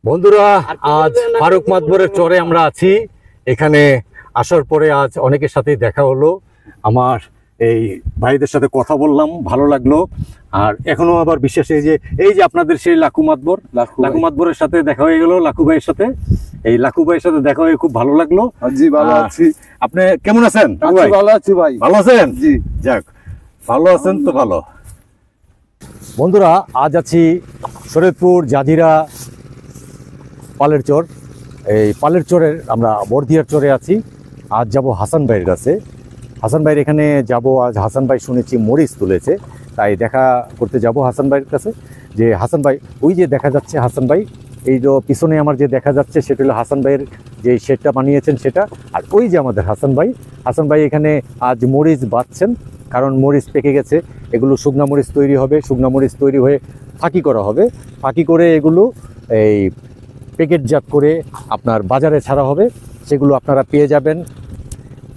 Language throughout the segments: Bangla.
বন্ধুরা, আজ ফারুক মাতবরের চরে আমরা আছি। এখানে আসার পরে আজ অনেকের সাথে দেখা হলো, আমার এই ভাইদের সাথে কথা বললাম, ভালো লাগলো। আর এখনো আবার বিশেষ এই যে আপনাদের সেই লাকু মাতবরের সাথে দেখা হয়ে গেল, লাকু ভাইয়ের সাথে। এই লাকু ভাইয়ের সাথে দেখা হয়ে খুব ভালো লাগলো। জি, ভালো আছি। আপনি কেমন আছেন? ভালো আছি ভাই। ভালো আছেন? জি, যাক, ভালো আছেন তো ভালো। বন্ধুরা, আজ আছি শরীয়তপুর জাজিরা পালের চর। এই পালের চরের আমরা বর্দিয়ার চরে আছি। আজ যাব হাসান ভাইয়ের কাছে। হাসান ভাইয়ের এখানে যাব আজ। হাসান ভাই শুনেছি মরিচ তুলেছে, তাই দেখা করতে যাব হাসান ভাইয়ের কাছে। যে হাসান ভাই, ওই যে দেখা যাচ্ছে হাসান ভাই, এই যে পিছনে আমার যে দেখা যাচ্ছে সেটা হলো হাসান ভাইয়ের যে শেডটা বানিয়েছেন সেটা। আর ওই যে আমাদের হাসান ভাই এখানে আজ মরিচ বাঁচছেন, কারণ মরিচ পেকে গেছে। এগুলো শুকনা মরিচ তৈরি হবে, শুকনা মরিচ তৈরি হয়ে ফাঁকি করা হবে। ফাঁকি করে এগুলো এই প্যাকেটজাত করে আপনার বাজারে ছাড়া হবে, সেগুলো আপনারা পেয়ে যাবেন।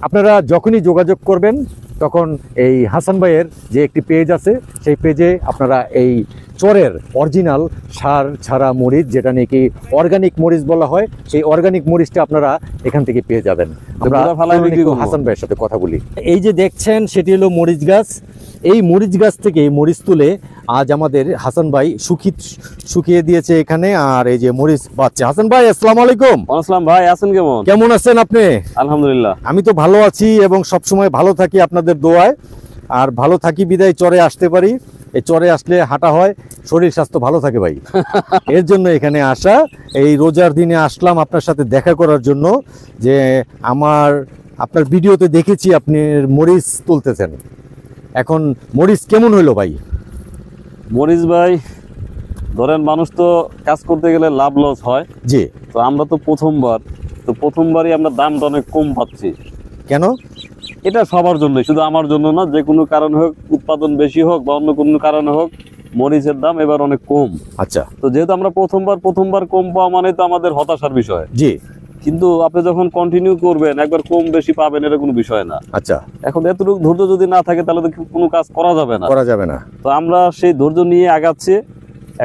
আপনারা যখনই যোগাযোগ করবেন তখন এই হাসান ভাইয়ের যে একটি পেজ আছে, সেই পেজে আপনারা এই চরের অরিজিনাল সার ছাড়া মরিচ, যেটা নাকি অর্গানিক মরিচ বলা হয়, সেই অর্গানিক মরিচটা আপনারা এখান থেকে পেয়ে যাবেন। আমরা হাসান ভাইয়ের সাথে কথা বলি। এই যে দেখছেন সেটি হলো মরিচ গাছ। এই মরিচ গাছ থেকে মরিচ তুলে আজ আমাদের হাসান ভাই শুকিয়ে দিয়েছে এখানে। আর এই যে মরিচ বাচ্চা। হাসান ভাই, আসসালামু আলাইকুম। আসসালাম ভাই, আছেন কেমন? কেমন আছেন আপনি? আলহামদুলিল্লাহ, আমি তো ভালো আছি এবং সবসময় ভালো থাকি আপনাদের দোয়ায়। আর ভালো থাকি বিদায় চরে আসতে পারি। এই চরে আসলে হাঁটা হয়, শরীর স্বাস্থ্য ভালো থাকে ভাই। এর জন্য এখানে আসা। এই রোজার দিনে আসলাম আপনার সাথে দেখা করার জন্য। যে আপনার ভিডিওতে দেখেছি আপনি মরিচ তুলতেছেন। এখন মরিচ কেমন হইলো ভাই? মরিচ ভাই, ধরেন মানুষ তো কাজ করতে গেলে লাভ লস হয়। জি। তো আমরা তো প্রথমবারই আমরা দামটা অনেক কম পাচ্ছি। কেন? এটা সবার জন্য, শুধু আমার জন্য না, যে কোনো কারণে হোক, উৎপাদন বেশি হোক বা অন্য কোনো কারণে হোক, মরিচের দাম এবার অনেক কম। আচ্ছা। তো যেহেতু আমরা প্রথমবার কম পাওয়া মানে তো আমাদের হতাশার বিষয়। জি। কিন্তু আপনি যখন কন্টিনিউ করবেন, একবার কম বেশি পাবেন, এটা কোনো বিষয় না। আচ্ছা। এখন এতটুকু ধৈর্য যদি না থাকে তাহলে তো কোনো কাজ করা যাবে না। তো আমরা সেই ধৈর্য নিয়ে আগাচ্ছি।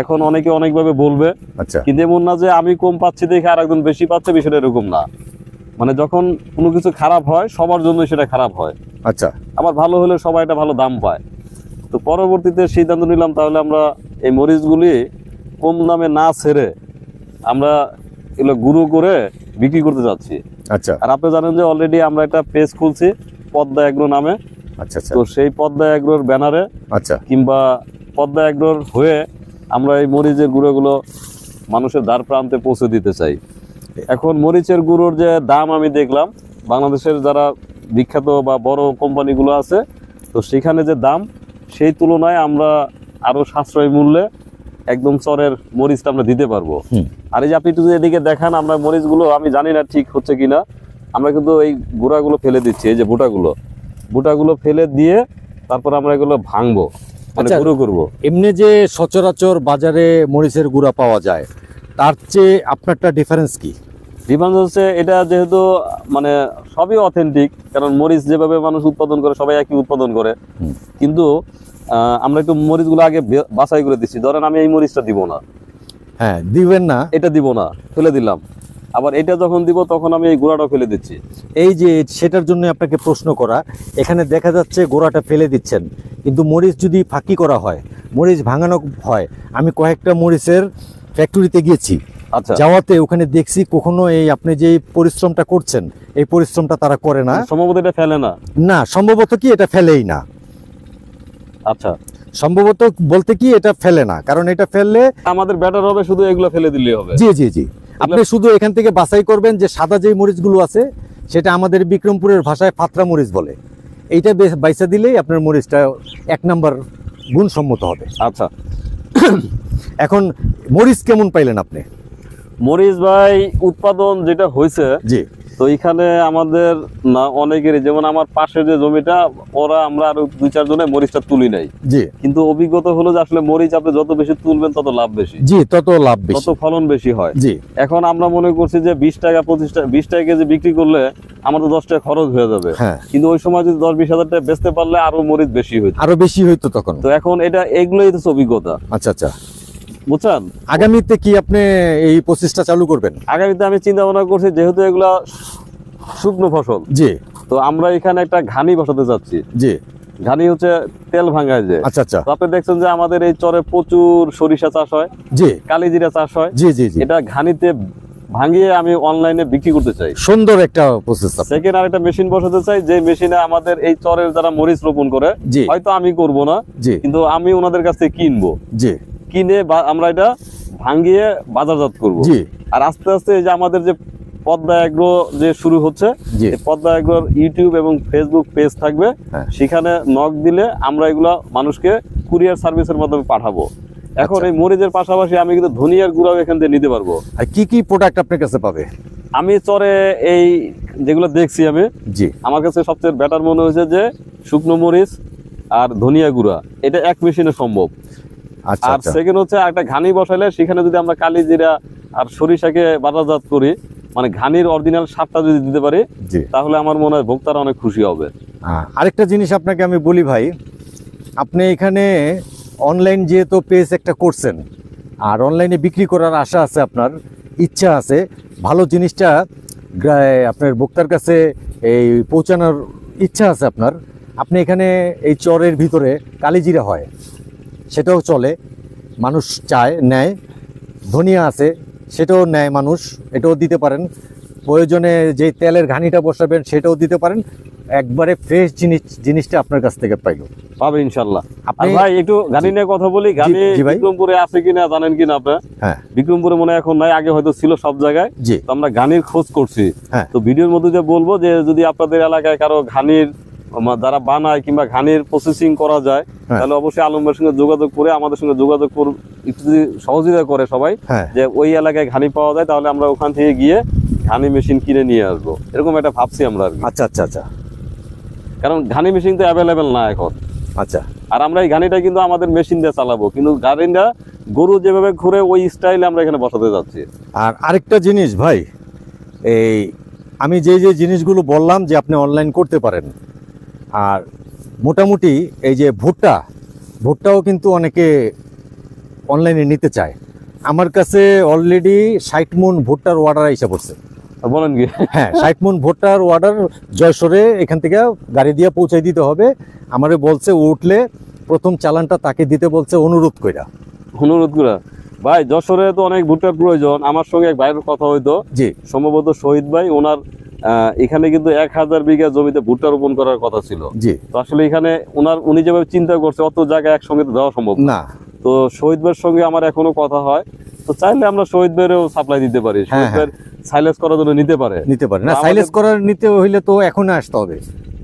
এখন অনেকে অনেকভাবে বলবে। আচ্ছা। কিন্তু এমন না যে আমি কম পাচ্ছি দেখে আর একজন বেশি পাচ্ছে, বিষয়টা এরকম না। মানে যখন কোনো কিছু খারাপ হয় সবার জন্য সেটা খারাপ হয়। আচ্ছা। আবার ভালো হলে সবাই এটা ভালো দাম পায়। তো পরবর্তীতে সিদ্ধান্ত নিলাম তাহলে আমরা এই মরিচগুলি কম দামে না ছেড়ে আমরা এগুলো গুঁড়ো করে বিক্রি করতে যাচ্ছি। আচ্ছা। আর আপনি জানেন যে অলরেডি আমরা একটা পেজ খুলছি পদ্মা এগ্রো নামে। আচ্ছা। তো সেই পদ্মা এগ্রোর ব্যানারে, আচ্ছা, কিংবা পদ্মা এগ্রোর হয়ে আমরা এই মরিচের গুঁড়োগুলো মানুষের দ্বার প্রান্তে পৌঁছে দিতে চাই। এখন মরিচের গুঁড়োর যে দাম আমি দেখলাম, বাংলাদেশের যারা বিখ্যাত বা বড় কোম্পানিগুলো আছে, তো সেখানে যে দাম, সেই তুলনায় আমরা আরো সাশ্রয়ী মূল্যে একদম চরের মরিচটা আমরা দিতে পারবো। আর এই যে আপনি যদি এদিকে দেখান, আমরা মরিচগুলো, আমি জানি না ঠিক হচ্ছে কিনা, আমরা কিন্তু এই গুঁড়াগুলো ফেলে দিচ্ছি। এই যে বুটাগুলো ফেলে দিয়ে তারপর আমরা এগুলো ভাঙবো, মানে গুঁড়ো করবো। এমনি যে সচরাচর বাজারে মরিচের গুঁড়া পাওয়া যায়, তার চেয়ে আপনারটা ডিফারেন্স কি? ডিফারেন্স হচ্ছে এটা যেহেতু মানে সবই অথেন্টিক, কারণ মরিচ যেভাবে মানুষ উৎপাদন করে সবাই একই উৎপাদন করে। কিন্তু আমরা একটু মরিচগুলো আগে বাছাই করে দিচ্ছি। ধরেন আমি এই মরিচটা দিব না। হ্যাঁ, দিবেন না, এটা দিব না, ফেলে দিলাম। আবার এটা যখন দিব তখন আমি এই গোড়াটা ফেলে দিচ্ছি। এই যে সেটার জন্য আপনাকে প্রশ্ন করা। এখানে দেখা যাচ্ছে গোড়াটা ফেলে দিচ্ছেন, কিন্তু মরিচ যদি ফাঁকি করা হয়, মরিচ ভাঙানো হয়। আমি কয়েকটা মরিচের ফ্যাক্টরিতে গিয়েছি। আচ্ছা। যাওয়াতে ওখানে দেখছি কখনো এই আপনি যে পরিশ্রমটা করছেন, এই পরিশ্রমটা তারা করে না। সম্ভবত এটা ফেলে না। না, সম্ভবত কি এটা ফেলেই না। আচ্ছা, সম্ভবত বলতে কি এটা ফেলে না, কারণ এটা ফেললে আমাদের ব্যাটার হবে, শুধু এগুলো ফেলে দিলেই হবে। জি জি জি। আপনি শুধু এখান থেকে বাছাই করবেন যে সাদা যে মরিচগুলো আছে, সেটা আমাদের বিক্রমপুরের ভাষায় ফাতরা মরিচ বলে। এইটা বাইসা দিলেই আপনার মরিচটা 1 নাম্বার গুণসম্মত হবে। আচ্ছা। এখন মরিচ কেমন পাইলেন আপনি? মরিচ ভাই, উৎপাদন যেটা হয়েছে, জি, তো এখানে আমাদের না অনেকেরই, যেমন আমার পাশের যে জমিটা, আমরা আরো 2-4 জনে মরিচটা তুলি নাই। জি। কিন্তু অভিজ্ঞতা হলো যে আসলে মরিচ আপনি যত বেশি তুলবেন তত লাভ বেশি। জি, তত লাভ বেশি, তত ফলন বেশি হয়। জি। এখন আমরা মনে করছি যে 20 টাকা 20 টাকা কেজি বিক্রি করলে আমার তো 10 টাকা খরচ হয়ে যাবে। হ্যাঁ। কিন্তু ওই সময় যদি 10-20 হাজার টাকা বেচতে পারলে আরো মরিচ বেশি হইতো, আরো বেশি হইতো তখন। তো এখন এগুলোই তো অভিজ্ঞতা। আচ্ছা আচ্ছা। বুঝছেন? আগামীতে কি আপনি এই প্রচেষ্টা চালু করবেন? আগামীতে আমি চিন্তা ভাবনা করছি, যেহেতু এগুলা শুকনো ফসল, জি তো আমরা এখানে একটা ঘানি বসাতে চাচ্ছি। জি, ঘানি হচ্ছে তেল ভাঙায় যে। আচ্ছা আচ্ছা, তো আপনি দেখছেন যে আমাদের এই চরে প্রচুর সরিষা চাষ হয়, জি কালিজিরা চাষ হয়। জি জি জি, এটা ঘানিতে ভাঙিয়ে আমি অনলাইনে বিক্রি করতে চাই। সুন্দর একটা প্রচেষ্টা। সেকেন্ড আর একটা মেশিন বসাতে চাই, যে মেশিনে আমাদের এই চরের যারা মরিচ রোপণ করে, জি হয়তো আমি করব না, জি কিন্তু আমি ওনাদের কাছ থেকে কিনবো, জি কিনে আমরা এটা ভাঙিয়ে বাজারজাত করব। জি আর আস্তে আস্তে এই যে আমাদের যে পদ্মা এগ্রো যে শুরু হচ্ছে, জি, এই পদ্মা এগ্রোর ইউটিউব এবং ফেসবুক পেজ থাকবে, হ্যাঁ। সেখানে নক দিলে আমরা এগুলা মানুষকে কুরিয়ার সার্ভিসের মাধ্যমে পাঠাবো। এখন আচ্ছা। এই মরিচের পাশাপাশি আমি কিন্তু ধনিয়ার গুঁড়াও এখান থেকে নিতে পারবো। আর কি কি প্রোডাক্ট আপনার কাছে পাবে? আমি চরে এই যেগুলো দেখছি, আমি জি, আমার কাছে সবচেয়ে বেটার মনে হয়েছে যে শুকনো মরিচ আর ধনিয়া গুঁড়া, এটা এক মেশিনে সম্ভব। আচ্ছা আর আচ্ছা, সেকেন্ড হচ্ছে একটা ঘানি বসাইলে সেখানে যদি আমরা কালি জিরা আর সরিষাকে বাজারজাত করি, মানে ঘানির অরিজিনাল স্বাদটা যদি দিতে পারি, জি। তাহলে আমার মনে হয় ভোক্তারা অনেক খুশি হবে। আরেকটা জিনিস আপনাকে আমি বলি ভাই, আপনি এখানে অনলাইন যেহেতু পেজ একটা করছেন, আর অনলাইনে বিক্রি করার আশা আছে, আপনার ইচ্ছা আছে, ভালো জিনিসটা আপনার ভোক্তার কাছে এই পৌঁছানোর ইচ্ছা আছে আপনার, আপনি এখানে এই চরের ভিতরে কালিজিরা হয়, সেটাও চলে, মানুষ চায়, নেয়। ধনিয়া আছে, সেটাও নেয় মানুষ, এটাও দিতে পারেন। প্রয়োজনে যে তেলের ঘানিটা বসাবেন সেটাও দিতে পারেন। একবারে ফ্রেশ জিনিসটা আপনার কাছ থেকে পাইলো, পাবে ইনশাল্লাহ। আর আপনি ভাই একটু গানি নিয়ে কথা বলি। গানি জি ভাই। বিক্রমপুরে আছে কিনা জানেন কিনা আপনার? হ্যাঁ বিক্রমপুরে মনে হয় এখন নাই, আগে হয়তো ছিল সব জায়গায়। জি, তো আমরা ঘানির খোঁজ করছি। হ্যাঁ। তো ভিডিওর মধ্যে যে বলবো যে যদি আপনাদের এলাকায় কারো ঘানির যারা বানায় কিংবা ঘানির প্রসেসিং করা যায়, হ্যাঁ। তাহলে অবশ্যই আলম ভাইয়ের সঙ্গে যোগাযোগ করে আমাদের সঙ্গে যোগাযোগ একটু যদি সহযোগিতা করে সবাই, হ্যাঁ যে ওই এলাকায় ঘানি পাওয়া যায়, তাহলে আমরা ওখান থেকে গিয়ে ঘানি মেশিন কিনে নিয়ে আসবো, এরকম একটা ভাবছি আমরা আর কি। আচ্ছা আচ্ছা আচ্ছা কারণ ঘানি মেশিন তো অ্যাভেলেবেল না এখন। আচ্ছা, আর আমরা এই গাড়িটা কিন্তু আমাদের মেশিন দিয়ে চালাবো, কিন্তু গাড়িটা গরু যেভাবে ঘুরে ওই স্টাইলে আমরা এখানে বসাতে যাচ্ছি। আর আরেকটা জিনিস ভাই, এই আমি যে যে জিনিসগুলো বললাম যে আপনি অনলাইন করতে পারেন, আর মোটামুটি এই যে ভুট্টাও কিন্তু অনেকে অনলাইনে নিতে চায়। আমার কাছে অলরেডি 60 মণ ভুট্টার অর্ডার এসে পড়ছে। বলেন কি? হ্যাঁ, 60 মণ ভুট্টার অর্ডার জয়সরে এখান থেকে গাড়ি দিয়ে পৌঁছে দিতে হবে। আমারে বলছে উঠলে প্রথম চালানটা তাকে দিতে বলছে, অনুরোধ কইরা। অনুরোধ করা ভাই, যশোরে তো অনেক ভুট্টার প্রয়োজন। আমার সঙ্গে এক ভাইয়ের কথা হইতো, জি সম্ভবত শহীদ ভাই, ওনার এখানে কিন্তু 1000 বিঘা জমিতে ভুট্টা রোপণ করার কথা ছিল। জি, তো আসলে এখানে উনি যেভাবে চিন্তা করছে, অত জায়গায় একসঙ্গে তো দেওয়া সম্ভব না। না, তো শহীদ ভাইয়ের সঙ্গে আমার এখনো কথা হয়, তো চাইলে আমরা শহীদ ভাইয়েরও সাপ্লাই দিতে পারি। হ্যাঁ, শহীদ ভাইয়ের সাইলেজ করার জন্য নিতে পারে। নিতে পারে না, আমাদের- সাইলেজ করার নিতে হইলে তো এখন আসতে হবে।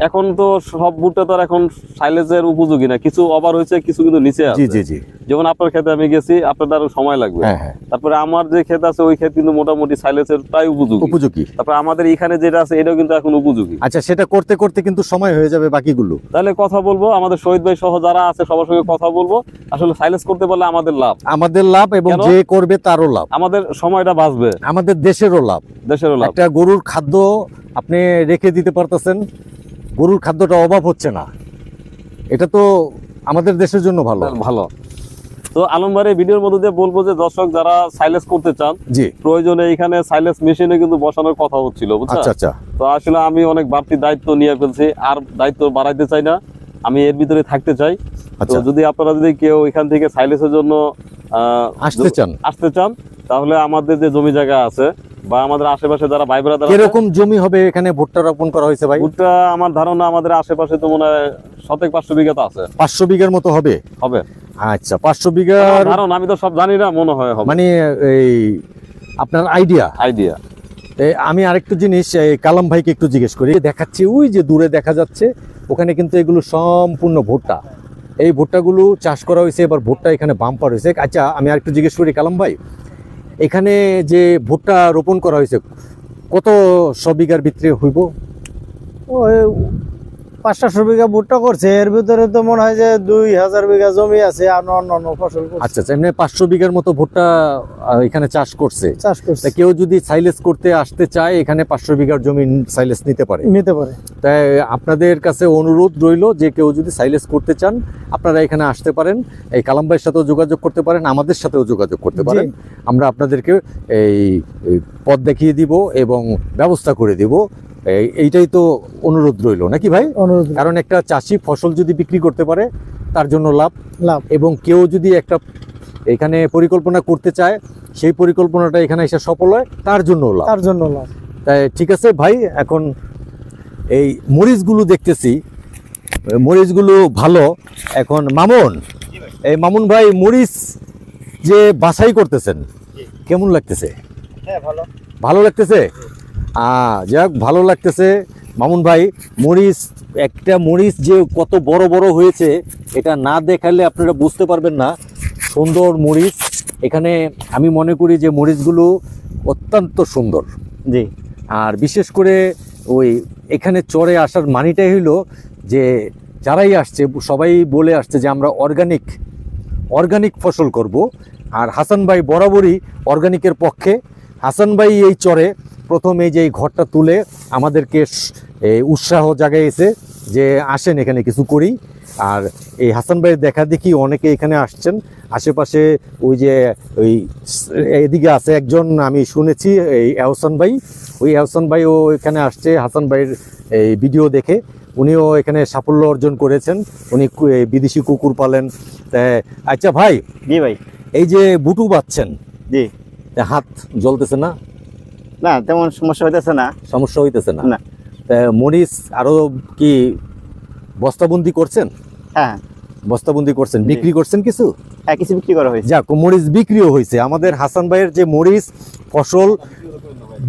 এখন তো সব ভুট্টা তো আর এখন সাইলেজের উপযোগী না, কিছু ওভার হয়েছে, কিছু কিন্তু নিচে জি আছে। জি জি, যেমন আপনার ক্ষেতে আমি গেছি, আপনার আরো সময় লাগবে। হ্যাঁ হ্যাঁ, তারপরে আমার যে ক্ষেত আছে ওই ক্ষেত কিন্তু মোটামুটি সাইলেজের প্রায় উপযোগী। উপযোগী। তারপরে আমাদের এখানে যেটা আছে এটাও কিন্তু এখন উপযোগী। আচ্ছা, সেটা করতে করতে কিন্তু সময় হয়ে যাবে বাকিগুলো। তাহলে কথা বলবো, আমাদের শহীদ ভাই সহ যারা আছে সবার সঙ্গে কথা বলবো। আসলে সাইলেজ করতে পারলে আমাদের লাভ, আমাদের লাভ, এবং কেন? যে করবে তারও লাভ, আমাদের সময়টা বাঁচবে, আমাদের দেশেরও লাভ। দেশেরও লাভ। একটা গরুর খাদ্য আপনি রেখে দিতে পারতেছেন, গরুর খাদ্যটা অভাব হচ্ছে না, এটা তো আমাদের দেশের জন্য ভালো। ভালো। তো আলম ভাই এই ভিডিওর মধ্যে দিয়ে বলবো যে দর্শক যারা সাইলেজ করতে চান, জি, প্রয়োজনে এখানে সাইলেজ মেশিনে কিন্তু বসানোর কথা হচ্ছিল, বুঝছেন? আচ্ছা আচ্ছা, তো আসলে আমি অনেক বাড়তি দায়িত্ব নিয়ে ফেলছি, আর দায়িত্ব বাড়াইতে চাই না, আমি এর ভিতরে থাকতে চাই। তো আচ্ছা, যদি আপনারা যদি কেউ এখান থেকে সাইলেসের জন্য আসতে চান, তাহলে আমাদের যে জমি জায়গা আছে বা আমাদের আশেপাশে যারা ভাই ব্রাদার আছে, কিরকম জমি হবে এখানে ভুট্টা রোপণ করা হয়েছে ভাই? ভুট্টা আমার ধারণা আমাদের আশেপাশে তো মনে হয় 500 বিঘা তো আছে, 500 বিঘার মতো হবে। হবে। আচ্ছা, 500 বিঘার ধারণা, আমি তো সব জানি না, মনে হয় হবে, মানে এই আপনার আইডিয়া। আইডিয়া। আমি আরেকটু জিনিস কালাম ভাইকে একটু জিজ্ঞেস করি। দেখাচ্ছি ওই যে দূরে দেখা যাচ্ছে, ওখানে কিন্তু এগুলো সম্পূর্ণ ভুট্টা। এই ভুট্টাগুলো চাষ করা হয়েছে, এবার ভুট্টা এখানে বাম্পার হয়েছে। আচ্ছা, আমি আরেকটু জিজ্ঞেস করি কালাম ভাই, এখানে যে ভুট্টা রোপণ করা হয়েছে কত 100 বিঘার ভিতরে হইব? ওই 500 বিঘা ভুট্টা করছে, এর ভিতরে তো মনে হয় যে 2000 বিঘা জমি আছে আর অন্যান্য ফসল করছে। আচ্ছা এমনি 500 বিঘার মতো ভুট্টা এখানে চাষ করছে। চাষ করছে, তা কেউ যদি সাইলেজ করতে আসতে চায় এখানে 500 বিঘার জমি সাইলেজ নিতে পারে। তাই আপনাদের কাছে অনুরোধ রইল যে কেউ যদি সাইলেজ করতে চান আপনারা এখানে আসতে পারেন, এই কালাম ভাইয়ের সাথেও যোগাযোগ করতে পারেন, আমাদের সাথেও যোগাযোগ করতে পারেন। আমরা আপনাদেরকে এই পথ দেখিয়ে দিব এবং ব্যবস্থা করে দিব। এইটাই তো অনুরোধ রইল নাকি ভাই? অনুরোধ, কারণ একটা চাষি ফসল যদি বিক্রি করতে পারে তার জন্য লাভ, এবং কেউ যদি একটা এখানে পরিকল্পনা করতে চায় সেই পরিকল্পনাটা এখানে এসে সফল হয় তার জন্য লাভ। তাই ঠিক আছে ভাই, এখন এই মরিচগুলো দেখতেছি, মরিচগুলো ভালো। এখন এই মামুন ভাই মরিচ যে বাছাই করতেছেন কেমন লাগতেছে? ভালো লাগতেছে। যাক, ভালো লাগতেছে মামুন ভাই। একটা মরিচ যে কত বড় বড় হয়েছে এটা না দেখালে আপনারা বুঝতে পারবেন না। সুন্দর মরিচ এখানে, আমি মনে করি যে মরিচগুলো অত্যন্ত সুন্দর। জি, আর বিশেষ করে ওই এখানে চরে আসার মানিটাই হইলো যে যারাই আসছে সবাই বলে আসছে যে আমরা অর্গানিক ফসল করব। আর হাসান ভাই বরাবরই অর্গানিকের পক্ষে। হাসান ভাই এই চরে প্রথম এই যে এই ঘরটা তুলে আমাদেরকে উৎসাহ জাগাইছে যে আসেন এখানে কিছু করি। আর এই হাসান ভাইয়ের দেখা দেখি অনেকে এখানে আসছেন। আশেপাশে ওই যে এদিকে আছে একজন, আমি শুনেছি এই এহসান ভাই, ওই এহসান ভাই ও এখানে আসছে হাসান ভাইয়ের এই ভিডিও দেখে। উনিও এখানে সাফল্য অর্জন করেছেন, উনি বিদেশি কুকুর পালেন। আচ্ছা ভাই, জি ভাই, এই যে বুটু বাচ্ছেন, জি, হাত জ্বলতেছে না? না, তেমন সমস্যা হইতেছে না। মরিচ আরো কি বস্তাবন্দি করছেন? হ্যাঁ, বস্তাবন্দি করছেন, বিক্রি করছেন কিছু? হ্যাঁ, কিছু বিক্রি করা হয়েছে। যাক, মরিচ বিক্রিও হয়েছে। আমাদের হাসান ভাইয়ের যে মরিচ ফসল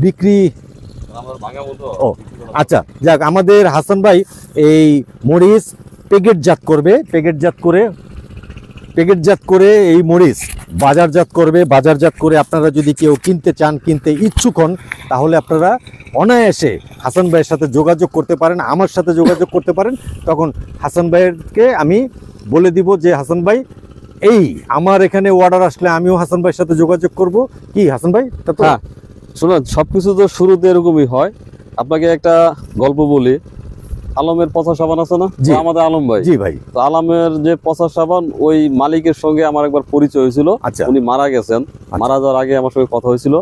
বিক্রি, ও আচ্ছা, যাক, আমাদের হাসান ভাই এই মরিচ প্যাকেটজাত করে এই মরিচ বাজারজাত করে আপনারা যদি কেউ কিনতে চান, কিনতে ইচ্ছুক হন, তাহলে আপনারা অনায়াসে হাসান ভাইয়ের সাথে যোগাযোগ করতে পারেন, আমার সাথে যোগাযোগ করতে পারেন। তখন হাসান ভাইয়েরকে আমি বলে দিব যে হাসান ভাই এই আমার এখানে অর্ডার আসলে আমিও হাসান ভাইয়ের সাথে যোগাযোগ করব। কি হাসান ভাই? হ্যাঁ, শোনেন, সবকিছু তো শুরুতে এরকমই হয়। আপনাকে একটা গল্প বলি। আলমের পচা সাবান আছে না, আমাদের আলম ভাই। জি ভাই। তো আলমের যে পচা সাবান, ওই মালিকের সঙ্গে আমার একবার পরিচয় হয়েছিল। আচ্ছা। উনি মারা গেছেন। মারা যাওয়ার আগে আমার সঙ্গে কথা হয়েছিল।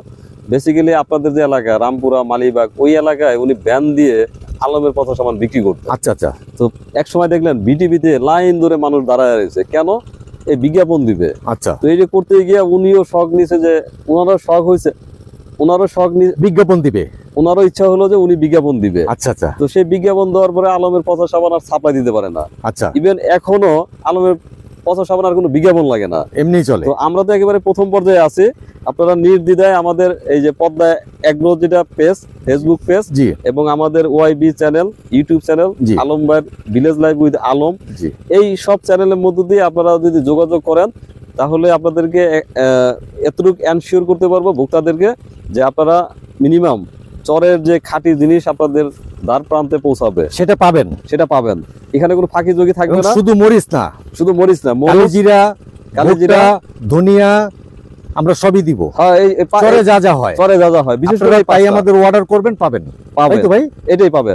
বেসিক্যালি আপনাদের যে এলাকা রামপুরা, মালিবাগ, ওই এলাকায় উনি ভ্যান দিয়ে আলমের পচা সাবান বিক্রি করতেন। আচ্ছা আচ্ছা। তো এক সময় দেখলেন বিটিভিতে লাইন ধরে মানুষ দাঁড়ায় রয়েছে, কেন? এই বিজ্ঞাপন দিবে। আচ্ছা। তো এই যে করতে গিয়ে উনিও শখ নিছে, যে ওনারও শখ হয়েছে, বিজ্ঞাপন দিবে, ওনারও ইচ্ছা হলো যে উনি বিজ্ঞাপন দিবে। আচ্ছা আচ্ছা। তো সেই বিজ্ঞাপন দেওয়ার পরে আলমের পচা সাবান আর সাপ্লাই দিতে পারে না। আচ্ছা। ইভেন এখনো আলমের পচা সাবান আর কোনো বিজ্ঞাপন লাগে না, এমনি চলে। তো আমরা তো একেবারে প্রথম পর্যায়ে আছি। আপনারা নির্দ্বিধায় আমাদের এই যে পদ্মা এগ্রো যেটা পেজ, ফেসবুক পেজ, জি, এবং আমাদের ওয়াইবি চ্যানেল, ইউটিউব চ্যানেল, আলম ভাইয়ের ভিলেজ লাইফ উইথ আলম, জি, এই সব চ্যানেলের মধ্য দিয়ে আপনারা যদি যোগাযোগ করেন তাহলে আপনাদেরকে এতটুকু এনশিওর করতে পারবো ভোক্তাদেরকে যে আপনারা মিনিমাম চরের যে খাঁটি জিনিস আপনাদের দ্বার প্রান্তে পৌঁছাবে, সেটা পাবেন। এখানে কোনো ফাঁকি যোগী থাকবে না। শুধু মরিচ না, কালোজিরা, ধনিয়া আমরা সবই দিব। হ্যাঁ, চরে যা হয়, বিশেষ করে পাই আমাদের অর্ডার করবেন, পাবেন তো ভাই, এটাই পাবে।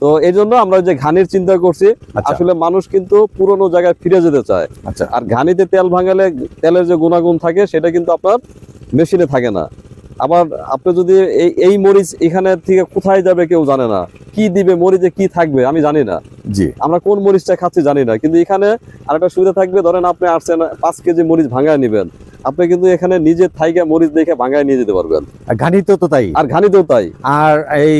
তো এই জন্য আমরা যে ঘানির চিন্তা করছি। আসলে মানুষ কিন্তু পুরোনো জায়গায় ফিরে যেতে চায়। আর ঘানিতে তেল ভাঙালে তেলের যে গুণাগুণ থাকে সেটা কিন্তু আপনার মেশিনে থাকে না। আবার আপনি যদি এই মরিচ এখানে থেকে কোথায় যাবে কেউ জানে না, কি দিবে মরিচে কি থাকবে আমি জানি না। জি, আমরা কোন মরিচটা খাচ্ছি জানি না। কিন্তু এখানে আরেকটা সুবিধা থাকবে, ধরেন আপনি আসছেন 5 কেজি মরিচ ভাঙায় নেবেন, আপনি কিন্তু এখানে নিজের থাইকা মরিচ দেখে ভাঙায় নিয়ে যেতে পারবেন। ঘানিতেও তো তাই। আর এই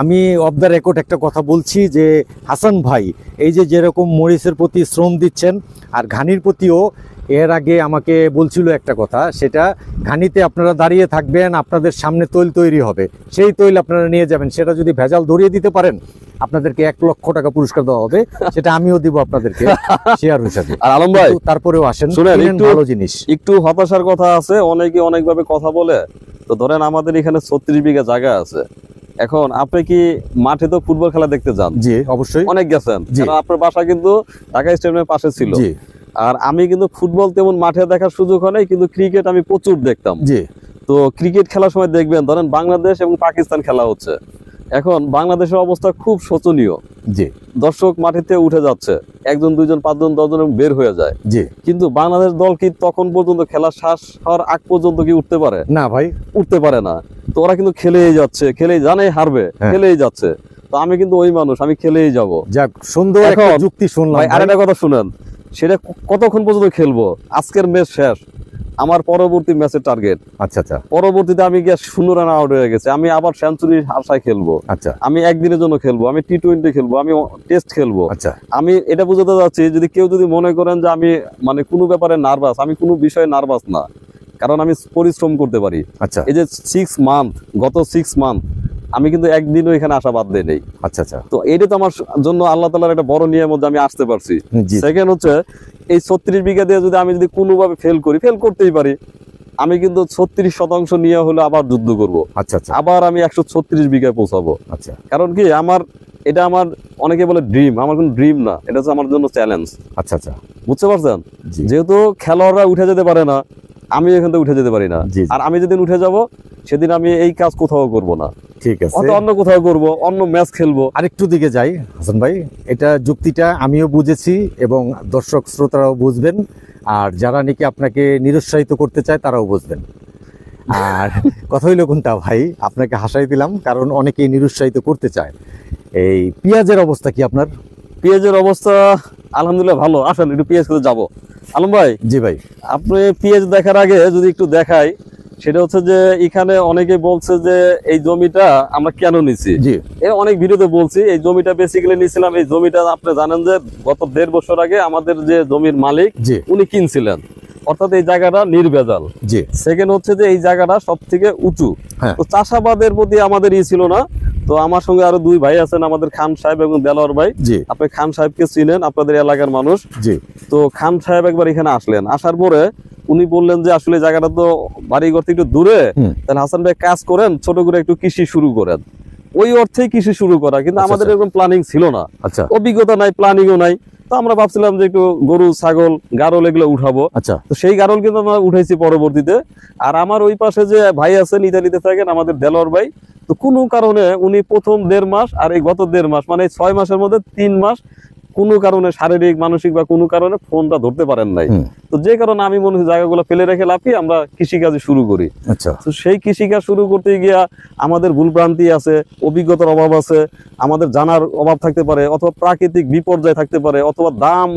আমি অফ দ্য রেকর্ড একটা কথা বলছি যে হাসান ভাই এই যে যেরকম মরিচের প্রতি শ্রম দিচ্ছেন, আর ঘানির প্রতিও এর আগে আমাকে বলছিল একটা কথা, সেটা ঘানিতে আপনারা দাঁড়িয়ে থাকবেন, আপনাদের সামনে তৈল তৈরি হবে, সেই তৈল আপনারা নিয়ে যাবেন, সেটা যদি ভেজাল ধরিয়ে দিতে পারেন আপনাদেরকে 1 লক্ষ টাকা পুরস্কার দেওয়া হবে, সেটা আমিও দিব আপনাদেরকে শেয়ার হিসাবে। আর আলম ভাই তারপরেও আসেন, ভালো জিনিস। একটু হতাশার কথা আছে, অনেকে অনেকভাবে কথা বলে। তো ধরেন আমাদের এখানে 36 বিঘা জায়গা আছে, এখন আপনি কি মাঠে তো ফুটবল খেলা দেখতে যান? জি অবশ্যই। অনেক গেছেন, জি। কারণ আপনার বাসা কিন্তু ঢাকা স্টেডিয়ামের পাশে ছিল। জি আর আমি কিন্তু ফুটবল তেমন মাঠে দেখার সুযোগ হয় নাই, কিন্তু ক্রিকেট আমি প্রচুর দেখতাম। জি তো ক্রিকেট খেলার সময় দেখবেন, ধরেন বাংলাদেশ এবং পাকিস্তান খেলা হচ্ছে, এখন বাংলাদেশের অবস্থা খুব শোচনীয়। জি দর্শক মাঠেতে উঠে যাচ্ছে, 1 জন 2 জন 5 জন 10 জন বের হয়ে যায়। জি। কিন্তু বাংলাদেশ দল কি তখন পর্যন্ত খেলা শেষ হওয়ার আগ পর্যন্ত কি উঠতে পারে? না ভাই, উঠতে পারে না। তো ওরা কিন্তু খেলেই যাচ্ছে, খেলেই জানে হারবে, হ্যাঁ। খেলেই যাচ্ছে। তো আমি কিন্তু ওই মানুষ, আমি খেলেই যাব। যাক সুন্দর একটা এখন যুক্তি শুনলাম ভাই ভাই। আরেকটা কথা শুনেন, সেটা কতক্ষণ পর্যন্ত খেলবো? আজকের ম্যাচ শেষ, আমার পরবর্তী ম্যাচের টার্গেট। আচ্ছা আচ্ছা পরবর্তীতে আমি গিয়ে 0 রান আউট হয়ে গেছে, আমি আবার সেঞ্চুরির আশায় খেলবো, আচ্ছা আমি একদিনের জন্য খেলবো, আমি T20 খেলবো, আমি টেস্ট খেলবো। আচ্ছা আমি এটা বুঝাতে যাচ্ছি, যদি কেউ যদি মনে করেন যে আমি মানে কোনো ব্যাপারে নার্ভাস, আমি কোনো বিষয়ে নার্ভাস না, কারণ আমি পরিশ্রম করতে পারি। আচ্ছা এই যে 6 মান্থ, গত 6 মান্থ আমি কিন্তু একদিনও এখানে আসা বাদ দেই নেই। আচ্ছা আচ্ছা তো এটা তো আমার জন্য আল্লাহ তাআলার একটা বড় নিয়ামত যে আমি আসতে পারছি। জি সেকেন্ড হচ্ছে, এই 36 বিঘা দিয়ে যদি আমি যদি কোনোভাবে ফেল করতেই পারি, আমি কিন্তু 36% নিয়ে হলে আবার যুদ্ধ করব, আচ্ছা আচ্ছা আবার আমি 136 বিঘায় পৌঁছাবো। আচ্ছা কারণ কি, এটা আমার অনেকে বলে ড্রিম, আমার কোনো ড্রিম না, এটা হচ্ছে আমার জন্য চ্যালেঞ্জ। আচ্ছা আচ্ছা বুঝতে পারছেন? জি যেহেতু খেলোয়াড়রা উঠে যেতে পারে না, আমি এখান থেকে উঠে যেতে পারি না। জি আর আমি যেদিন উঠে যাব, সেদিন আমি এই কাজ কোথাও করব না, ঠিক আছে। অত অন্য কোথাও করব, অন্য ম্যাচ খেলবো। আরেকটু দিকে যাই হাসান ভাই, এটা যুক্তিটা আমিও বুঝেছি এবং দর্শক শ্রোতারাও বুঝবেন, আর যারা নাকি আপনাকে নিরুৎসাহিত করতে চায় তারাও বুঝবেন। আর কথা হইল কোনটা ভাই, আপনাকে হাসাই দিলাম কারণ অনেকেই নিরুৎসাহিত করতে চায়। এই পেঁয়াজের অবস্থা কি আপনার? পেঁয়াজের অবস্থা আলহামদুলিল্লাহ ভালো। আসেন একটু পেঁয়াজ খেতে যাবো। আলম ভাই, জি ভাই। আপনি পেঁয়াজ দেখার আগে যদি একটু দেখাই, সেটা হচ্ছে যে এখানে অনেকে বলছে যে এই জমিটা আমরা কেন নিছি। জি অনেক ভিডিওতে বলছি, এই জমিটা বেসিক্যালি নিয়েছিলাম। এই জমিটা আপনি জানেন যে গত 1.5 বছর আগে আমাদের যে জমির মালিক জি উনি কিনছিলেন, অর্থাৎ এই জায়গাটা নির্ভেজাল। জি সেকেন্ড হচ্ছে যে এই জায়গাটা সব থেকে উঁচু। হ্যাঁ। তো চাষাবাদের প্রতি আমাদের ছিল না। তো আমার সঙ্গে আরো 2 ভাই আছেন, আমাদের খান সাহেব এবং দেলোয়ার ভাই। জি আপনি খান সাহেবকে চিনেন, আপনাদের এলাকার মানুষ। জি তো খান সাহেব একবার এখানে আসলেন, আসার পরে উনি বললেন যে আসলে জায়গাটা তো বাড়িঘর থেকে একটু দূরে, তাহলে হাসান ভাই কাজ করেন, ছোট করে একটু কৃষি শুরু করেন। ওই অর্থেই কৃষি শুরু করা, কিন্তু আচ্ছা, আমাদের এরকম প্ল্যানিং ছিল না, আচ্ছা অভিজ্ঞতা নাই, প্ল্যানিংও নাই। তো আমরা ভাবছিলাম যে একটু গরু ছাগল গারল এগুলো উঠাবো। আচ্ছা তো সেই গারল কিন্তু আমরা উঠাইছি পরবর্তীতে। আর আমার ওই পাশে যে ভাই আছেন ইতালিতে থাকেন, আমাদের দেলোয়ার ভাই, তো কোনো কারণে উনি প্রথম 1.5 মাস আর এই গত 1.5 মাস, মানে 6 মাসের মধ্যে 3 মাস কোনো কারণে শারীরিক মানসিক বা কোনো কারণে ফোনটা ধরতে পারেন নাই। তো যে কারণে আমি মনে হয় জায়গাগুলো ফেলে রেখে লাফি আমরা কৃষিকাজে শুরু করি। আচ্ছা তো সেই কৃষিকাজ শুরু করতে গিয়া আমাদের ভুলভ্রান্তি আছে, অভিজ্ঞতার অভাব আছে, আমাদের জানার অভাব থাকতে পারে, অথবা প্রাকৃতিক বিপর্যয় থাকতে পারে, অথবা দাম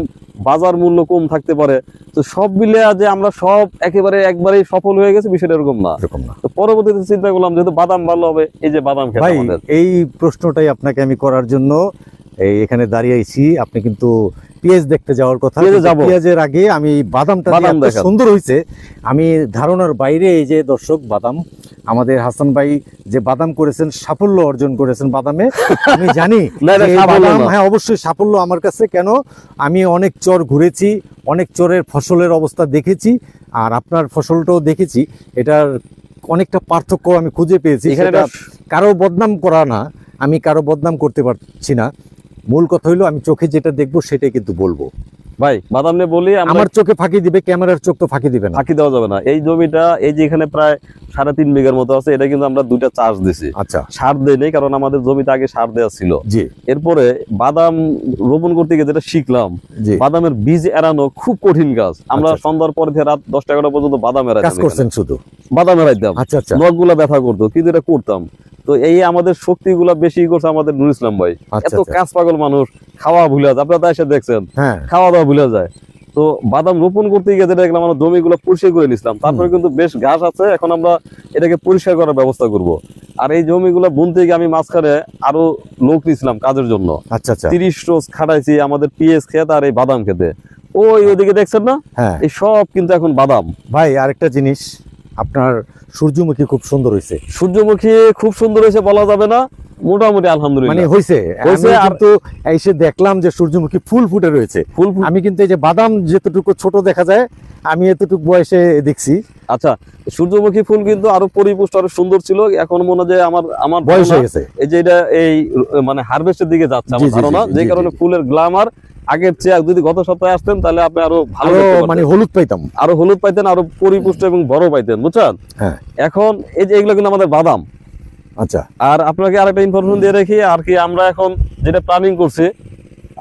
বাজার মূল্য কম থাকতে পারে। তো সব মিলে যে আমরা সব একবারেই সফল হয়ে গেছে, বিষয়টা এরকম না। এরকম না। তো পরবর্তীতে চিন্তা করলাম যেহেতু বাদাম ভালো হবে, এই যে বাদাম খেতে ভাই আমাদের। এই প্রশ্নটাই আপনাকে আমি করার জন্য এখানে দাঁড়িয়েছি। আপনি কিন্তু পেঁয়াজ দেখতে যাওয়ার কথা, পেঁয়াজে যাবো। পেঁয়াজের আগে আমি বাদামটা বাদাম এত দেখান। সুন্দর হয়েছে, আমি ধারণার বাইরে। এই যে দর্শক, বাদাম আমাদের হাসান ভাই যে বাদাম করেছেন, সাফল্য অর্জন করেছেন বাদামে, আমি জানি না, যে এই সাফল্য বাদাম, না। হ্যাঁ অবশ্যই সাফল্য আমার কাছে। কেন, আমি অনেক চর ঘুরেছি, অনেক চরের ফসলের অবস্থা দেখেছি, আর আপনার ফসলটাও দেখেছি। এটার অনেকটা পার্থক্য আমি খুঁজে পেয়েছি। এখানে সেটা কারো বদনাম করা না, আমি কারো বদনাম করতে পারছি না। মূল কথা হইলো আমি চোখে যেটা দেখবো সেটাই কিন্তু বলবো। ভাই বাদাম নিয়ে বলি, আমার চোখে ফাঁকি দিবে, ক্যামেরার চোখ তো ফাঁকি দিবে না। ফাঁকি দেওয়া যাবে না। এই জমিটা এই যে এখানে প্রায় 3.5 বিঘার মতো আছে, এটা কিন্তু আমরা 2টা চাষ দিছি, আচ্ছা সার দেই নেই, কারণ আমাদের জমিতে আগে সার দেওয়া ছিল। জি এরপরে বাদাম রোপণ করতে গিয়ে যেটা শিখলাম, জি বাদামের বীজ এড়ানো খুব কঠিন কাজ। আমরা আচ্ছা। সন্ধ্যার পর থেকে রাত 10টা-11টা পর্যন্ত বাদাম কাজ এড়াইতাম, করছেন শুধু? বাদাম এড়াইতাম, আচ্ছা আচ্ছা নখগুলা ব্যথা করতো, কিন্তু এটা করতাম। তো এই আমাদের শক্তিগুলা বেশি করছে আমাদের নুর ইসলাম ভাই। আচ্ছা, এত আচ্ছা। কাজ পাগল মানুষ, খাওয়া ভুলে যায়, আপনারা তো এসে দেখছেন হ্যাঁ খাওয়া দাওয়া ভুলে যায়। তো বাদাম রোপণ করতে গিয়ে যেটা দেখলাম, আমরা জমিগুলো পরিষ্কার করে নিছিলাম, তারপরে কিন্তু বেশ ঘাস আছে, এখন আমরা এটাকে পরিষ্কার করার ব্যবস্থা করব। আর এই জমিগুলো বুনতে গিয়ে আমি মাঝখানে আরো লোক নিয়েছিলাম কাজের জন্য। আচ্ছা আচ্ছা 30 রোজ খাটাইছি আমাদের পেঁয়াজ খেতে আর এই বাদাম খেতে। ওই ওদিকে দেখছেন না, হ্যাঁ এই সব কিন্তু এখন বাদাম। ভাই আরেকটা জিনিস, আপনার সূর্যমুখী খুব সুন্দর হয়েছে, সূর্যমুখী খুব সুন্দর হয়েছে বলা যাবে না, মোটামুটি মানে আলহামদুলিল্লাহ হয়েছে। হয়েছে। আর তো এসে দেখলাম যে সূর্যমুখী ফুল ফুটে রয়েছে। ফুল আমি কিন্তু এই যে বাদাম যেতটুকু ছোট দেখা যায়, আমি এতটুকু বয়সে দেখছি। আচ্ছা, সূর্যমুখী ফুল কিন্তু আরো পরিপুষ্ট, আরো সুন্দর ছিল। এখন মনে হয় যে আমার বয়স ধারণা হয়ে গেছে। এই যে এটা এই মানে হারভেস্টের দিকে যাচ্ছে আমার জি, জি, ধারণা, জি, যে জি, কারণে জি। ফুলের গ্ল্যামার আগের চেয়ে যদি গত সপ্তাহে আসতেন তাহলে আপনি আরো ভালো আরো দেখতে মানে পারতেন। হলুদ পাইতাম। আরো হলুদ পাইতেন, আরো পরিপুষ্ট এবং বড় পাইতেন, বুঝছেন? হ্যাঁ। এখন এই যে এগুলো কিন্তু আমাদের বাদাম। আচ্ছা, আর আপনাকে আরেকটা ইনফরমেশন দিয়ে রাখি আর কি, আমরা এখন যেটা প্ল্যানিং করছি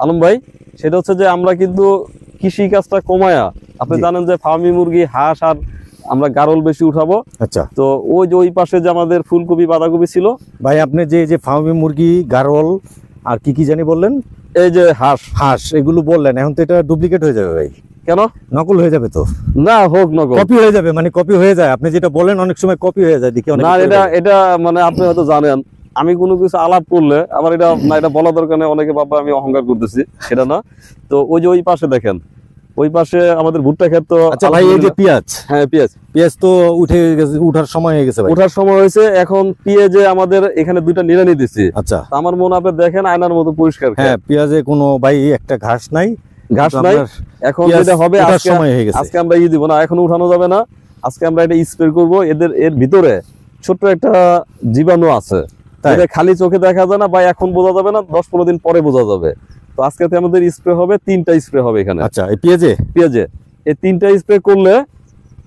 আলম ভাই, সেটা হচ্ছে যে আমরা কিন্তু কৃষি কাজটা কমায়া, আপনি জি। জানেন যে ফার্মি মুরগি, হাঁস আর আমরা গারল বেশি উঠাবো। আচ্ছা তো ওই যে ওই পাশে যে আমাদের ফুলকপি বাঁধাকপি ছিল, ভাই, আপনি যে ফার্মি মুরগি, গারল আর কি কি জানি বললেন, এই যে হাঁস, হাঁস, এগুলো বললেন, এখন তো এটা ডুপ্লিকেট হয়ে যাবে ভাই, কেন নকল হয়ে যাবে তো, না হোক নকল, কপি হয়ে যাবে, মানে কপি হয়ে যায়। আপনি যেটা বলেন অনেক সময় কপি হয়ে যায়, দেখি অনেক না এটা মানে আপনি হয়তো জানেন, আমি কোনো কিছু আলাপ করলে আমার এটা না, এটা বলা দরকার নেই, অনেকে ভাববে আমি অহংকার করতেছি, সেটা না। তো ওই যে ওই পাশে দেখেন, ওই পাশে আমাদের ভুট্টা ক্ষেত। তো আচ্ছা ভাই, এই যে পেঁয়াজ, হ্যাঁ পেঁয়াজ, পেঁয়াজ তো উঠে গেছে, উঠার সময় হয়ে গেছে ভাই। ওঠার সময় হয়েছে। এখন পেঁয়াজে আমাদের এখানে দুইটা নিড়ানি দিচ্ছি। আচ্ছা, তো আমার মনে আপনি দেখেন আয়নার মতো পরিষ্কার ক্ষেত। হ্যাঁ, পেঁয়াজে কোনো ভাই একটা ঘাস নাই, ঘাস কিন্তু নাই। আপনার এখন পেঁয়াজ যেটা হবে ওঠার আজকে, সময় হয়ে গেছে। আজকে আমরা দিব না, এখন উঠানো যাবে না। আজকে আমরা এটা স্প্রে করব। এর ভিতরে ছোট্ট একটা জীবাণু আছে, তাই? যেটা খালি চোখে দেখা যায় না বা এখন বোঝা যাবে না, 10-15 দিন পরে বোঝা যাবে। তো আজকে আমাদের স্প্রে হবে, 3টা স্প্রে হবে এখানে আচ্ছা, এই পেঁয়াজে পেঁয়াজে। এই 3টা স্প্রে করলে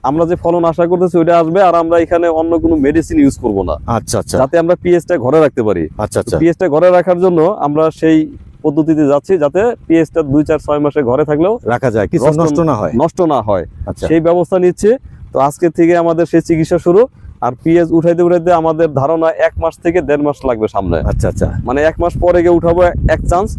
আমরা যে ফলন আশা করতেছি ওইটা আসবে। আর আমরা এখানে অন্য কোনো মেডিসিন ইউজ করব না, আচ্ছা আচ্ছা যাতে আমরা পেঁয়াজটা ঘরে রাখতে পারি। আচ্ছা আচ্ছা পেঁয়াজটা ঘরে রাখার জন্য আমরা সেই পদ্ধতিতে যাচ্ছি, যাতে পেঁয়াজটা 2-4-6 মাসে ঘরে থাকলেও রাখা যায়, কিছু নষ্ট না হয়। নষ্ট না হয়, আচ্ছা, সেই ব্যবস্থা নিচ্ছে। তো আজকে থেকে আমাদের সেই চিকিৎসা শুরু। আর পেঁয়াজ উঠাইতে উঠাইতে আমাদের ধারণা 1 মাস থেকে 1.5 মাস লাগবে সামনে। আচ্ছা আচ্ছা মানে 1 মাস পরে গিয়ে উঠাবো এক চান্স,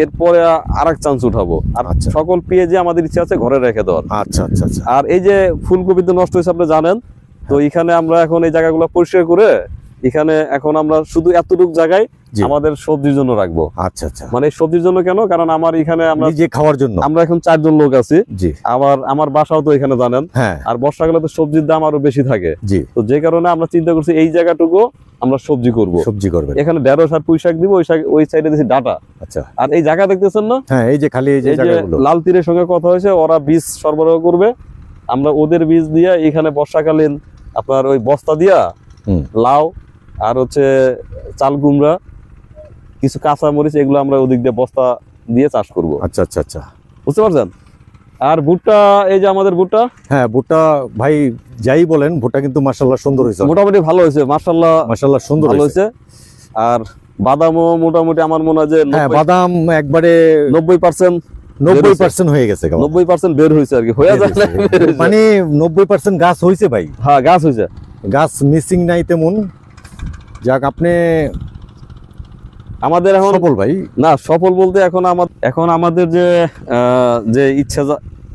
এরপরে আরেক চান্স উঠাবো। আর আচ্ছা। সকল পেঁয়াজে আমাদের ইচ্ছা আছে ঘরে রেখে দেওয়ার। আচ্ছা আচ্ছা আচ্ছা আর এই যে ফুলকপি তো নষ্ট হয়েছে আপনি জানেন, তো এখানে আমরা এখন এই জায়গাগুলো পরিষ্কার করে এখানে এখন আমরা শুধু এতটুকু জায়গায় জি। আমাদের সবজির জন্য রাখবো। আচ্ছা আচ্ছা, মানে সবজির জন্য কেন, কারণ আমার এখানে আমরা নিজে খাওয়ার জন্য। এখন 4 জন লোক আছি। জি, আবার আমার বাসাও তো এখানে জানেন। হ্যাঁ, আর বর্ষাকালে তো সবজির দাম আরো বেশি থাকে। জি, তো যে কারণে আমরা চিন্তা করছি এই জায়গাটুকু আমরা সবজি করব। সবজি করবেন। এখানে ঢেঁড়স আর পুঁই শাক দিব, ওই সাইডে দিয়েছি ডাটা। আচ্ছা, আর এই জায়গা দেখতেছেন না, হ্যাঁ, এই যে খালি এই যে এই যে জায়গাগুলো। লাল তীরের সঙ্গে কথা হয়েছে, ওরা বীজ সরবরাহ করবে, আমরা ওদের বীজ দিয়ে এখানে বর্ষাকালীন আপনার ওই বস্তা দিয়া হুম। লাউ আর হচ্ছে চাল কুমড়া, কিছু কাঁচা মরিচ, এগুলো আমরা ওদিক দিয়ে বস্তা দিয়ে চাষ করব। আচ্ছা আচ্ছা আচ্ছা, বুঝতে পারছেন? আর ভুট্টা, এই যে আমাদের ভুট্টা, হ্যাঁ, ভুট্টা ভাই যাই বলেন, ভুট্টা কিন্তু মাশাআল্লাহ সুন্দর হয়েছে, মোটামুটি ভালো হয়েছে, মাশাআল্লাহ মাশাআল্লাহ সুন্দর ভালো হয়েছে। হয়েছে। আর বাদামও মোটামুটি আমার মনে হয় যে হ্যাঁ, বাদাম একবারে 90% 90% হয়ে গেছে, 90% বের হয়েছে আর কি, হয়ে যায় না, বের হয়েছে। মানে 90% গাছ হয়েছে ভাই, হ্যাঁ গাছ হয়েছে, গাছ মিসিং নাই তেমন। যাক, আপনি আমাদের এখন সফল ভাই। না সফল বলতে এখন আমাদের যে ইচ্ছা,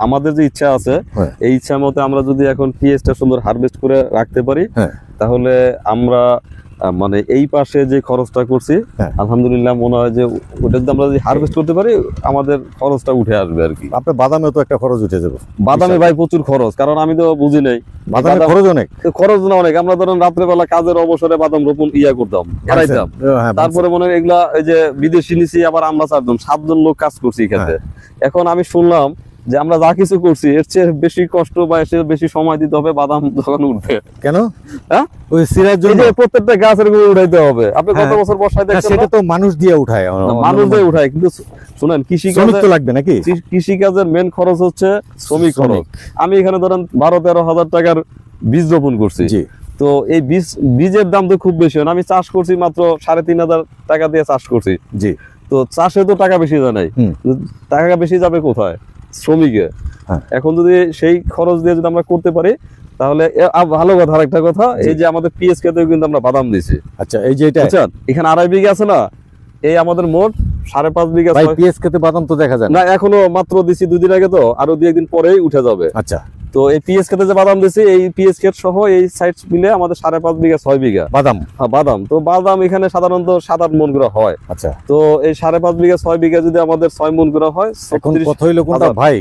আমাদের যে ইচ্ছা আছে, হ্যাঁ। এই ইচ্ছা মতে আমরা যদি এখন পেঁয়াজটা সুন্দর হারভেস্ট করে রাখতে পারি, হ্যাঁ। তাহলে আমরা মানে এই পাশে যে খরচটা করছি, হ্যাঁ। আলহামদুলিল্লাহ মনে হয় যে ওটা যদি আমরা হারভেস্ট করতে পারি আমাদের খরচটা উঠে আসবে আর কি। আপনার বাদামেও তো একটা খরচ উঠে যাবে। বাদামে ভাই প্রচুর খরচ, কারণ আমি তো বুঝি নাই বাদামের বাদাম- খরচ অনেক। খরচ না অনেক। আমরা ধরেন রাত্রেবেলা কাজের অবসরে বাদাম রোপণ করতাম, হারাইতাম। হ্যাঁ, তারপরে মনে হয় এগুলা এই যে বিদেশি নিছি, আবার আমরা 7 জন লোক কাজ করছি এখানে। এখন আমি শুনলাম যে আমরা যা কিছু করছি এর চেয়ে বেশি কষ্ট বা এর চেয়ে বেশি সময় দিতে হবে বাদাম যখন উঠবে। কেন? হ্যাঁ, ওই সিরাজ এই জন্য যে প্রত্যেকটা গাছের গুলো উঠাইতে হবে। আপনি গত হ্যাঁ। বছর বর্ষায় না, দেখছেন সেটা না? তো মানুষ দিয়ে উঠায়, মানুষ দিয়ে উঠায়, কিন্তু শুনেন শ্রমিক তো লাগবে নাকি? কৃষিকাজের মেন খরচ হচ্ছে শ্রমিক খরচ। আমি এখানে ধরেন 12-13 হাজার টাকার বীজ রোপণ করছি। জি, তো এই বীজের দাম তো খুব বেশি হয় না। আমি চাষ করছি মাত্র 3,500 টাকা দিয়ে চাষ করছি। জি, তো চাষে তো টাকা বেশি যায় নাই, হুম। টাকা বেশি যাবে কোথায়? শ্রমিকে। হ্যাঁ। এখন যদি সেই খরচ দিয়ে যদি আমরা করতে পারি তাহলে ভালো কথা। আরেকটা কথা, এই যে আমাদের পিএস খেতেও কিন্তু আমরা বাদাম দিছি। আচ্ছা, এই যে এটা বুঝছেন, এখানে 2.5 বিঘা আছে না, এই আমাদের মোট 5.5 বিঘা। ভাই, পিএস খেতে বাদাম তো দেখা যায় না। না, এখনো মাত্র দিছি 2 দিন আগে, তো আরো 2-1 দিন পরেই উঠে যাবে। আচ্ছা, তো এই পিএস খেতে যে বাদাম দিছি, এই পিএস খেত সহ এই সাইড মিলে আমাদের 5.5 বিঘা 6 বিঘা বাদাম। হ্যাঁ, বাদাম। তো বাদাম এখানে সাধারণত 7-8 মন করে হয়। আচ্ছা, তো এই 5.5 বিঘা 6 বিঘা যদি আমাদের 6 মন করে হয়, এখন 36 কথা হইলো কোনটা হাজার। ভাই,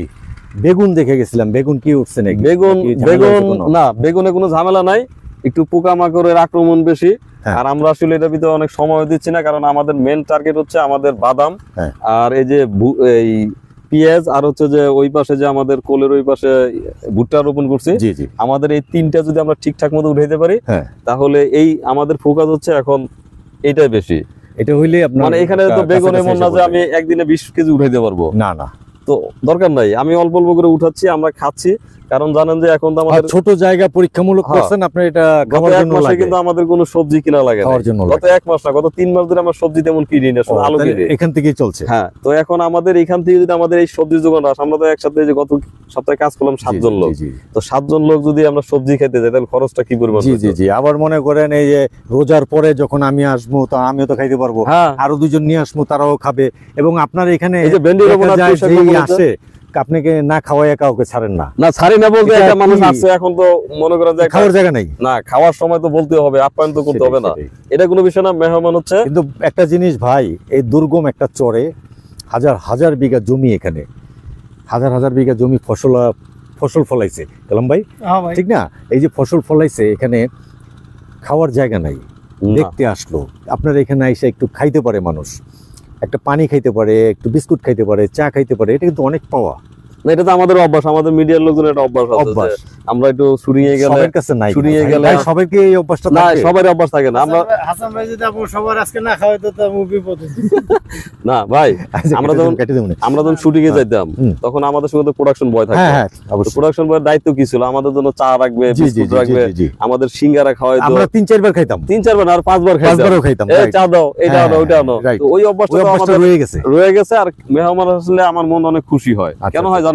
বেগুন দেখে গেছিলাম, বেগুন কি উঠছে নাকি? বেগুন নাকি ঝামেলা বেগুন হচ্ছে কোনো? না, বেগুনে কোনো ঝামেলা নাই, একটু পোকামাকড়ের আক্রমণ বেশি। হ্যাঁ। আর আমরা আসলে এটার ভিতরে অনেক সময় দিচ্ছি না, কারণ আমাদের মেন টার্গেট হচ্ছে আমাদের বাদাম হ্যাঁ। আর এই যে এই পেঁয়াজ, আর হচ্ছে যে ওই পাশে যে আমাদের কোলের ওই পাশে ভুট্টা রোপণ করছি। জি জি। আমাদের এই তিনটা যদি আমরা ঠিকঠাক মতো উঠাইতে পারি, হ্যাঁ। তাহলে এই আমাদের ফোকাস হচ্ছে এখন এইটাই বেশি। এটা হইলে আপনার মানে এখানে তো বেগুন এমন না যে আমি একদিনে 20 কেজি উঠাইতে পারবো, না না। তো দরকার নাই, আমি অল্প অল্প করে উঠাচ্ছি, আমরা খাচ্ছি। কারণ জানেন যে এখন তো আর আমাদের ছোট জায়গা পরীক্ষামূলক হ্যাঁ। করছেন আপনি, এটা গত খাওয়ার এক জন্য মাসে লাগে, কিন্তু আমাদের কোনো সবজি কিনা লাগে না। খাওয়ার জন্য গত লাগে। 1 মাস না, গত 3 মাস ধরে আমরা সবজি তেমন কিনি না, শুধু আলু তাহলে কিনি। এখান থেকেই চলছে। হ্যাঁ, তো এখন আমাদের এখান থেকে যদি আমাদের এই সবজি যোগান আসে, আমরা তো একসাথে যে গত সপ্তাহে কাজ করলাম 7 জন লোক, জি তো 7 জন লোক যদি আমরা সবজি খেতে যাই, তাহলে খরচটা কি পরিমাণ জি হতো? জি জি। আবার মনে করেন এই যে রোজার পরে যখন আমি আসবো, তো আমিও তো খাইতে পারবো, হ্যাঁ, আরো দুজন নিয়ে আসবো, তারাও খাবে। এবং আপনার এখানে এই যে ভেন্ডি দেখা রোপণ আর যায় পুঁইশাক যেই রোপণ হচ্ছে। আসে, আপনাকে না খাওয়াইয়া কাউকে ছাড়েন না, না ছাড়ি না বলতে এটা একটা মানুষ কি? আসছে, এখন তো মনে করেন যে একটা- খাওয়ার জায়গা নাই। না, খাওয়ার সময় তো বলতে হবে, আপ্যায়ন তো করতে সেটাই, হবে না, সেটাই। এটা কোনো বিষয় না। মেহমান হচ্ছে কিন্তু একটা জিনিস ভাই, এই দুর্গম একটা চরে হাজার হাজার বিঘা জমি, এখানে হাজার হাজার বিঘা জমি ফসল ফলাইছে কালাম ভাই, হ্যাঁ ভাই। ঠিক না? এই যে ফসল ফলাইছে, এখানে খাওয়ার জায়গা নাই, না। দেখতে আসলো, আপনার এখানে এসে একটু খাইতে পারে মানুষ, একটা পানি খাইতে পারে, একটু বিস্কুট খাইতে পারে, চা খাইতে পারে, এটা কিন্তু অনেক পাওয়া। না, এটা তো আমাদের অভ্যাস, আমাদের মিডিয়ার লোকজন এটা অভ্যাস আছে অভ্যাস। যে আমরা একটু শুনিয়ে গেলে সবার কাছে নাই, শুনিয়ে ভাই, গেলে- ভাই, সবাইকে এই অভ্যাসটা না, থাকে? সবারই অভ্যাস থাকে না। আমরা হাসান ভাই যদি আপনি সবার আজকে না খাওয়াইতো তো আমি বিপদে। না ভাই, আচ্ছা, আমরা কেটে যখন দেবো, কেটে দেবো না। আমরা যখন শুটিং এ যাইতাম, হুম। তখন আমাদের সঙ্গে তো প্রোডাকশন বয় হ্যাঁ থাকতো। হ্যাঁ, অবশ্যই। প্রোডাকশন বয়ের দায়িত্ব কি ছিল? আমাদের জন্য চা রাখবে, জি জি বিস্কুট জি রাখবে, জি জি। আমাদের সিঙ্গারা খাওয়াইতো। আমরা 3-4 বার খাইতাম, 3-4 বার না, আর 5 বার খাইতাম। 5 বারও খাইতাম, এই right. চা দাও, এটা হ্যাঁ, আনো, ওইটা আনো। right. তো ওই অভ্যাসটা ওই তো অভ্যাসটা আমাদের রয়ে গেছে। রয়ে গেছে। আর মেহমান আসলে আমার মন অনেক খুশি হয়। আচ্ছা, কেন হয় জানেন?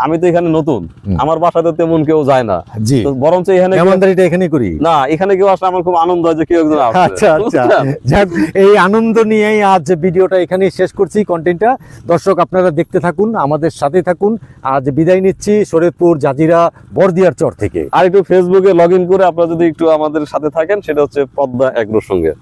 আমি তো এখানে নতুন, হুম। আমার বাসাতে তেমন কেউ যায় না, জি, তো বরঞ্চ এখানে মেহমানদারিটা এখানেই করি। না, এখানে কেউ আসলে আমার খুব আনন্দ হয় যে কেউ একজন আসছে। আচ্ছা আচ্ছা, বুঝছেন? যাক, এই আনন্দ নিয়েই আজ ভিডিওটা এখানেই শেষ করছি, কন্টেন্টটা। দর্শক আপনারা দেখতে থাকুন, আমাদের সাথে থাকুন। আজ বিদায় নিচ্ছি শরীয়তপুর জাজিরা বর্দিয়ার চর থেকে। আর একটু ফেসবুকে লগ ইন করে আপনারা যদি একটু আমাদের সাথে থাকেন, সেটা হচ্ছে পদ্মা এগ্রোর সঙ্গে।